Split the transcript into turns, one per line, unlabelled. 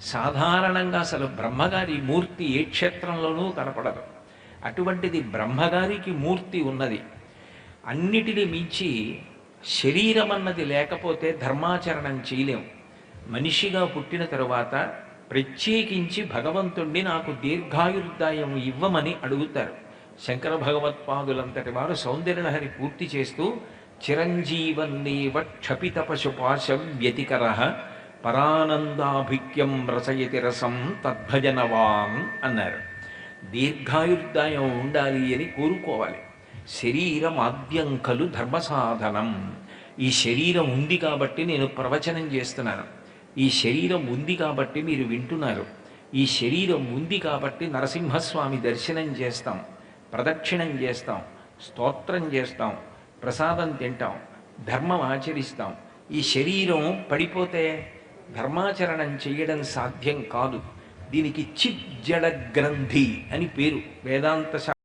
సాధారణంగా అసలు బ్రహ్మగారి మూర్తి ఏ క్షేత్రంలోనూ కనపడదు. అటువంటిది బ్రహ్మగారికి మూర్తి ఉన్నది. అన్నిటిని మించి శరీరం అన్నది లేకపోతే ధర్మాచరణం చేయలేం. మనిషిగా పుట్టిన తరువాత ప్రత్యేకించి భగవంతుణ్ణి నాకు దీర్ఘాయుర్దాయం ఇవ్వమని అడుగుతారు. శంకర భగవత్పాదులంతటి వారు సౌందర్యలహరి పూర్తి చేస్తూ చిరంజీవన్నేవ క్షపిత పశుపాశ వ్యతికర పరానందాభిక్యం రసయతి రసం తద్భజనవాన్ అన్నారు. దీర్ఘాయుర్దాయం ఉండాలి అని కోరుకోవాలి. శరీరం ఆద్యం ఖలు ధర్మ సాధనం. ఈ శరీరం ఉంది కాబట్టి నేను ప్రవచనం చేస్తున్నాను. ఈ శరీరం ఉంది కాబట్టి మీరు వింటున్నారు. ఈ శరీరం ఉంది కాబట్టి నరసింహస్వామి దర్శనం చేస్తాం, ప్రదక్షిణం చేస్తాం, స్తోత్రం చేస్తాం, ప్రసాదం తింటాం, ధర్మం ఆచరిస్తాం. ఈ శరీరం పడిపోతే ధర్మాచరణం చేయడం సాధ్యం కాదు. దీనికి చిజ్జడ గ్రంథి అని పేరు. వేదాంత